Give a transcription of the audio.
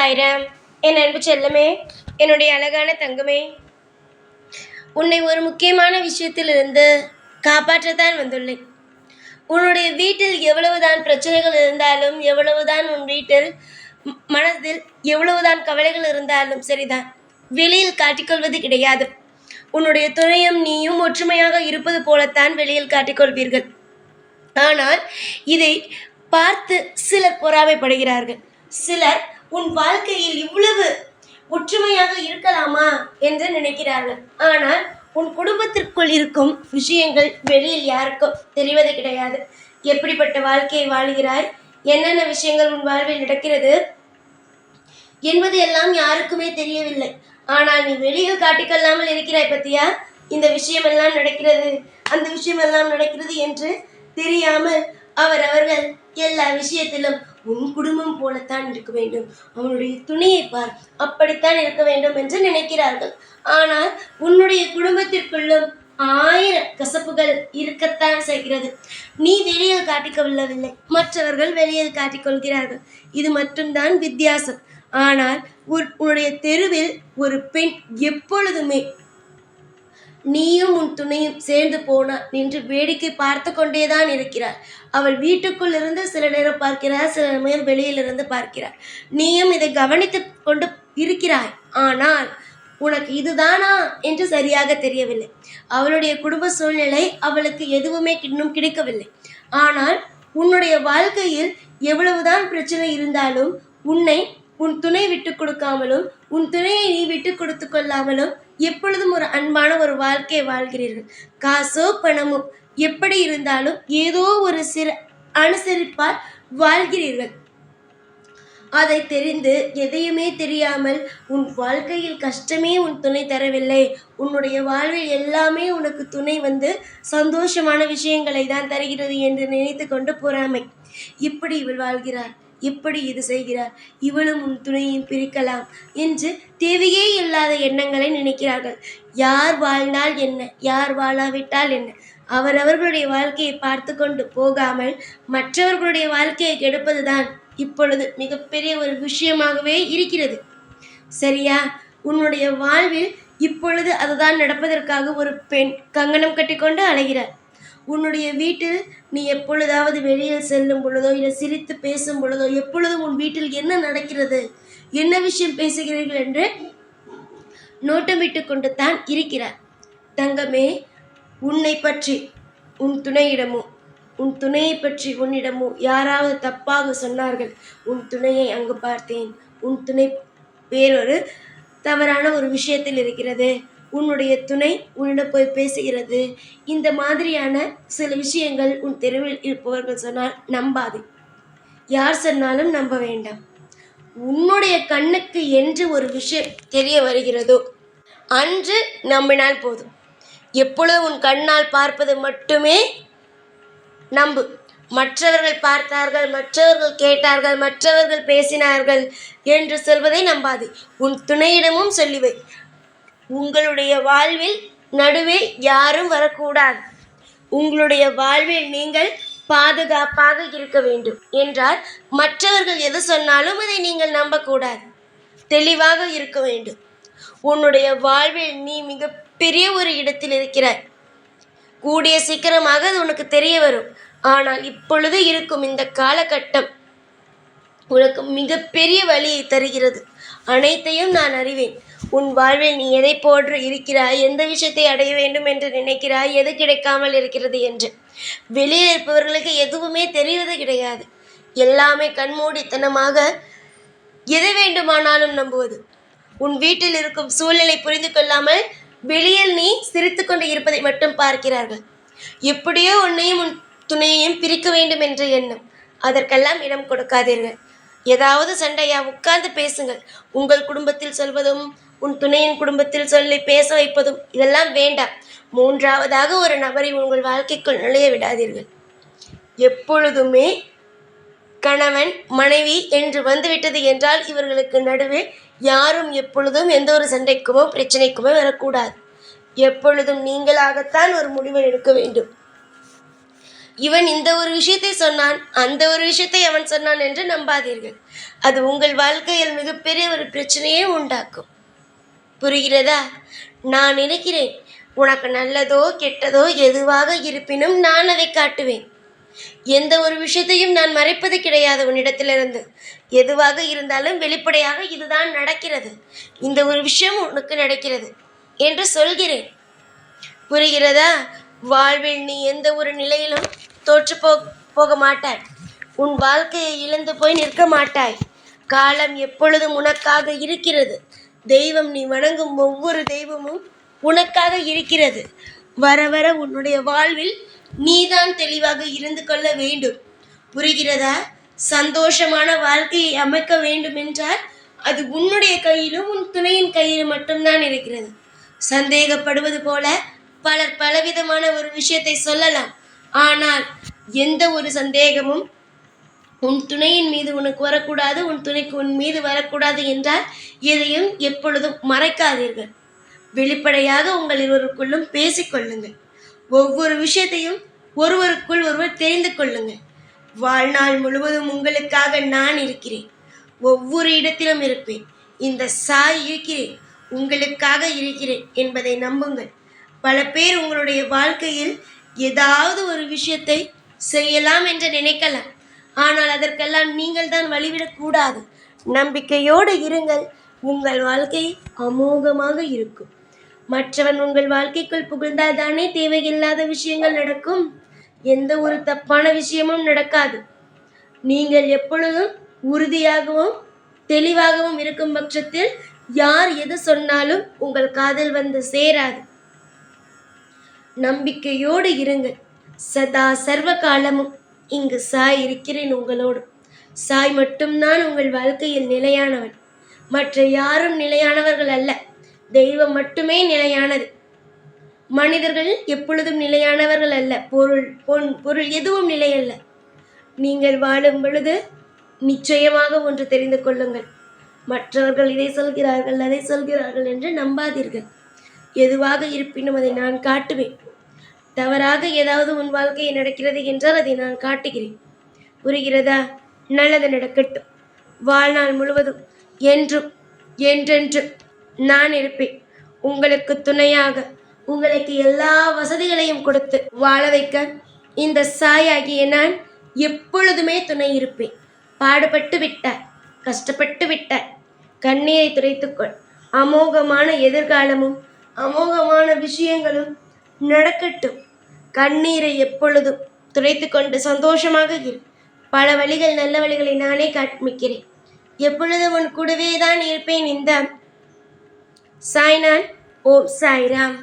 சாய்ராம். என் அன்பு செல்லமே, என்னுடைய அழகான தங்கமே, உன்னை ஒரு முக்கியமான விஷயத்திலிருந்து காப்பாற்றத்தான் வந்துள்ளேன். உன்னுடைய வீட்டில் எவ்வளவுதான் பிரச்சனைகள் இருந்தாலும், எவ்வளவுதான் உன் வீட்டில் மனதில் எவ்வளவுதான் கவலைகள் இருந்தாலும் சரிதான், வெளியில் காட்டிக்கொள்வது கிடையாது. உன்னுடைய துணையும் நீயும் ஒற்றுமையாக இருப்பது போலத்தான் வெளியில் காட்டிக்கொள்வீர்கள். ஆனால் இதை பார்த்து சிலர் பொறாமைப்படுகிறார்கள். சிலர் உன் வாழ்க்கையில் இவ்வளவு ஒற்றுமையாக இருக்கலாமா என்று நினைக்கிறார்கள். ஆனால் உன் குடும்பத்திற்குள் இருக்கும் விஷயங்கள் வெளியில் யாருக்கும் தெரிவது கிடையாது. எப்படிப்பட்ட வாழ்க்கையை வாழ்கிறாய், என்னென்ன விஷயங்கள் உன் வாழ்வில் நடக்கிறது என்பது எல்லாம் யாருக்குமே தெரியவில்லை. ஆனால் நீ வெளியில் காட்டிக்கொள்ளாமல் இருக்கிறாய் பத்தியா? இந்த விஷயமெல்லாம் நடக்கிறது, அந்த விஷயமெல்லாம் நடக்கிறது என்று தெரியாமல் அவர்கள் எல்லா விஷயத்திலும் உன் குடும்பம் போலத்தான் இருக்க வேண்டும், அவனுடைய துணியை பார், அப்படித்தான் இருக்க வேண்டும் என்று நினைக்கிறார்கள். ஆனால் உன்னுடைய குடும்பத்திற்குள்ளும் 1000 கசப்புகள் இருக்கத்தான் செய்கிறது. நீ வெளியில் காட்டிக்கொள்ளவில்லை, மற்றவர்கள் வெளியில் காட்டிக்கொள்கிறார்கள். இது மட்டும்தான் வித்தியாசம். ஆனால் உன்னுடைய தெருவில் ஒரு பெண் எப்பொழுதுமே நீயும் உன் துணையும் சேர்ந்து போனால் நின்று வேடிக்கை பார்த்து கொண்டேதான் இருக்கிறார். அவள் வீட்டுக்குள் இருந்து சில நேரம் பார்க்கிறார், சில நேரம் வெளியிலிருந்து பார்க்கிறார். நீயும் இதை கவனித்து கொண்டு இருக்கிறாய். ஆனால் உனக்கு இதுதானா என்று சரியாக தெரியவில்லை. அவளுடைய குடும்ப சூழ்நிலை அவளுக்கு எதுவுமே இன்னும் கிடைக்கவில்லை. ஆனால் உன்னுடைய வாழ்க்கையில் எவ்வளவுதான் பிரச்சனை இருந்தாலும் உன் துணை விட்டு கொடுக்காமலும், உன் துணையை நீ விட்டு கொடுத்து கொள்ளாமலும் எப்பொழுதும் ஒரு அன்பான ஒரு வாழ்க்கையை வாழ்கிறீர்கள். காசோ பணமோ எப்படி இருந்தாலும் ஏதோ ஒரு சிறு அனுசரிப்பால் வாழ்கிறீர்கள். அதை தெரிந்து எதையுமே தெரியாமல் உன் வாழ்க்கையில் கஷ்டமே உன் துணை தரவில்லை, உன்னுடைய வாழ்வில் எல்லாமே உனக்கு துணை சந்தோஷமான விஷயங்களை தான் தருகிறது என்று நினைத்து கொண்டு பொறாமை. இப்படி இவள் வாழ்கிறார், எப்படி இது செய்கிறார், இவளும் உன் துணையும் பிரிக்கலாம் என்று தேவையே இல்லாத எண்ணங்களை நினைக்கிறார்கள். யார் வாழ்ந்தால் என்ன, யார் வாழாவிட்டால் என்ன, அவரவர்களுடைய வாழ்க்கையை பார்த்து கொண்டு போகாமல் மற்றவர்களுடைய வாழ்க்கையை கெடுப்பதுதான் இப்பொழுது மிகப்பெரிய ஒரு விஷயமாகவே இருக்கிறது. சரியா? உன்னுடைய வாழ்வில் இப்பொழுது அதுதான் நடப்பதற்காக ஒரு பெண் கங்கணம் கட்டிக்கொண்டு அலைகிறார். உன்னுடைய வீட்டில் நீ எப்பொழுதாவது வெளியில் செல்லும் பொழுதோ இல்லை சிரித்து பேசும் பொழுதோ எப்பொழுதும் உன் வீட்டில் என்ன நடக்கிறது, என்ன விஷயம் பேசுகிறீர்கள் என்று நோட்டமிட்டு கொண்டு தான் இருக்கிறார். தங்கமே, உன்னை பற்றி உன் துணையிடமோ உன் துணையை பற்றி உன்னிடமோ யாராவது தப்பாக சொன்னார்கள், உன் துணையை அங்கு பார்த்தேன், உன் துணை வேறொரு தவறான ஒரு விஷயத்தில் இருக்கிறது, உன்னுடைய துணை உன்னிடம் போய் பேசுகிறது, இந்த மாதிரியான சில விஷயங்கள் உன் தெருவில் இருப்பவர்கள் சொன்னால் நம்பாதே. யார் சொன்னாலும் நம்ப வேண்டாம். உன்னுடைய கண்ணுக்கு என்று ஒரு விஷயம் தெரிய வருகிறதோ அன்று நம்பினால் போதும். எப்பொழுது உன் கண்ணால் பார்ப்பது மட்டுமே நம்பு. மற்றவர்கள் பார்த்தார்கள், மற்றவர்கள் கேட்டார்கள், மற்றவர்கள் பேசினார்கள் என்று சொல்வதை நம்பாதே. உன் துணையிடமும் சொல்லிவை, உங்களுடைய வாழ்வில் நடுவே யாரும் வரக்கூடாது, உங்களுடைய வாழ்வில் நீங்கள் பாதுகாப்பாக இருக்க வேண்டும் என்றால் மற்றவர்கள் எது சொன்னாலும் அதை நீங்கள் நம்பக்கூடாது. தெளிவாக இருக்க வேண்டும். உன்னுடைய வாழ்வில் நீ மிகப்பெரிய ஒரு இடத்தில் இருக்கிறாய். கூடிய சீக்கிரமாக அது உனக்கு தெரிய வரும். ஆனால் இப்பொழுது இருக்கும் இந்த காலகட்டம் உனக்கு மிகப்பெரிய வலியை தருகிறது. அனைத்தையும் நான் அறிவேன். உன் வாழ்வில் நீ எதை போன்று இருக்கிறாய், எந்த விஷயத்தை அடைய வேண்டும் என்று நினைக்கிறாய், எது கிடைக்காமல் இருக்கிறது என்று. வெளியில் இருப்பவர்களுக்கு எதுவுமே தெரிவது கிடையாது. எல்லாமே கண்மூடித்தனமாக எது வேண்டுமானாலும் நம்புவது. உன் வீட்டில் இருக்கும் சூழ்நிலை புரிந்து கொள்ளாமல் வெளியில் நீ சிரித்து கொண்டு இருப்பதை மட்டும் பார்க்கிறார்கள். எப்படியோ உன்னையும் உன் துணையையும் பிரிக்க வேண்டும் என்ற எண்ணம். அதற்கெல்லாம் இடம் கொடுக்காதீர்கள். ஏதாவது சண்டையா, உட்கார்ந்து பேசுங்கள். உங்கள் குடும்பத்தில் சொல்வதும் உன் துணையின் குடும்பத்தில் சொல்லி பேச வைப்பதும் இதெல்லாம் வேண்டாம். மூன்றாவதாக ஒரு நபரை உங்கள் வாழ்க்கைக்குள் நுழைய விடாதீர்கள். எப்பொழுதுமே கணவன் மனைவி என்று வந்துவிட்டது என்றால் இவர்களுக்கு நடுவே யாரும் எப்பொழுதும் எந்த ஒரு சண்டைக்குமோ பிரச்சனைக்குமோ வரக்கூடாது. எப்பொழுதும் நீங்களாகத்தான் ஒரு முடிவை எடுக்க வேண்டும். இவன் இந்த ஒரு விஷயத்தை சொன்னான், அந்த ஒரு விஷயத்தை அவன் சொன்னான் என்று நம்பாதீர்கள். அது உங்கள் வாழ்க்கையில் மிகப்பெரிய ஒரு பிரச்சனையே உண்டாக்கும். புரிகிறதா? நான் நினைக்கிறேன், உனக்கு நல்லதோ கெட்டதோ எதுவாக இருப்பினும் நான் அதை காட்டுவேன். எந்த ஒரு விஷயத்தையும் நான் மறைப்பது கிடையாது உன்னிடத்திலிருந்து. எதுவாக இருந்தாலும் வெளிப்படையாக இதுதான் நடக்கிறது, இந்த ஒரு விஷயம் உனக்கு நடக்கிறது என்று சொல்கிறேன். புரிகிறதா? வாழ்வில் நீ எந்த ஒரு நிலையிலும் தோற்று போக மாட்டாய். உன் வாழ்க்கையை இழந்து போய் நிற்க மாட்டாய். காலம் எப்பொழுதும் உனக்காக இருக்கிறது. தெய்வம், நீ வணங்கும் ஒவ்வொரு தெய்வமும் உனக்காக இருக்கிறது. வர வர உன்னுடைய வாழ்வில் நீதான் தெளிவாக இருந்து கொள்ள வேண்டும். புரிகிறதா? சந்தோஷமான வாழ்க்கையை அமைக்க வேண்டும் என்றால் அது உன்னுடைய கையிலும் உன் துணையின் கையிலும் மட்டும்தான் இருக்கிறது. சந்தேகப்படுவது போல பலர் பலவிதமான ஒரு விஷயத்தை சொல்லலாம். ஆனால் எந்த ஒரு சந்தேகமும் உன் துணையின் மீது உனக்கு வரக்கூடாது, உன் துணைக்கு உன் மீது வரக்கூடாது என்றால் எதையும் எப்பொழுதும் மறைக்காதீர்கள். வெளிப்படையாக உங்கள் இருவருக்குள்ளும் பேசிக்கொள்ளுங்கள். ஒவ்வொரு விஷயத்தையும் ஒருவருக்குள் ஒருவர் தெரிந்து கொள்ளுங்கள். வாழ்நாள் முழுவதும் உங்களுக்காக நான் இருக்கிறேன். ஒவ்வொரு இடத்திலும் இருப்பேன். இந்த சாய் இருக்கிறேன், உங்களுக்காக இருக்கிறேன் என்பதை நம்புங்கள். பல பேர் உங்களுடைய வாழ்க்கையில் ஏதாவது ஒரு விஷயத்தை செய்யலாம் என்று நினைக்கலாம். ஆனால் அதற்கெல்லாம் நீங்கள் தான் வழிவிடக்கூடாது. நம்பிக்கையோடு இருங்கள். உங்கள் வாழ்க்கை அமோகமாக இருக்கும். மற்றவன் உங்கள் வாழ்க்கைக்குள் புகுந்தால் தானே தேவையில்லாத விஷயங்கள் நடக்கும். எந்த ஒரு தப்பான விஷயமும் நடக்காது. நீங்கள் எப்பொழுதும் உறுதியாகவும் தெளிவாகவும் இருக்கும் பட்சத்தில் யார் எது சொன்னாலும் உங்கள் காதில் வந்து சேராது. நம்பிக்கையோடு இருங்கள். சதா சர்வ காலமும் இங்கு சாய் இருக்கிறேன் உங்களோடு. சாய் மட்டும்தான் உங்கள் வாழ்க்கையில் நிலையானவன். மற்ற யாரும் நிலையானவர்கள் அல்ல. தெய்வம் மட்டுமே நிலையானது. மனிதர்கள் எப்பொழுதும் நிலையானவர்கள் அல்ல. பொருள் எதுவும் நிலையல்ல. நீங்கள் வாழும் பொழுது நிச்சயமாக ஒன்று தெரிந்து கொள்ளுங்கள். மற்றவர்கள் இதை சொல்கிறார்கள், அதை சொல்கிறார்கள் என்று நம்பாதீர்கள். எதுவாக இருப்பினும் அதை நான் காட்டுவேன். தவறாக ஏதாவது உன் வாழ்க்கையில் நடக்கிறது என்றால் அதை நான் காட்டுகிறேன். புரிகிறதா? நல்லது நடக்கட்டும். வாழ்நாள் முழுவதும் என்றும் என்றென்றும் நான் இருப்பேன். உங்களுக்கு துணையாக, உங்களுக்கு எல்லா வசதிகளையும் கொடுத்து வாழ வைக்க இந்த சாயாகிய நான் எப்பொழுதுமே துணை இருப்பேன். பாடுபட்டு விட்டாய், கஷ்டப்பட்டு விட்டாய், கண்ணீரை துடைத்துக்கொள். அமோகமான எதிர்காலமும் அமோகமான விஷயங்களும் நடக்கட்டும். கண்ணீரை எப்பொழுதும் துடைத்து கொண்டு சந்தோஷமாக இரு. பல வழிகள், நல்ல வழிகளை நானே காண்பிக்கிறேன். எப்பொழுதும் உன் கூடவே தான் இருப்பேன். இந்த சாய்நான். ஓம் சாய்ராம்.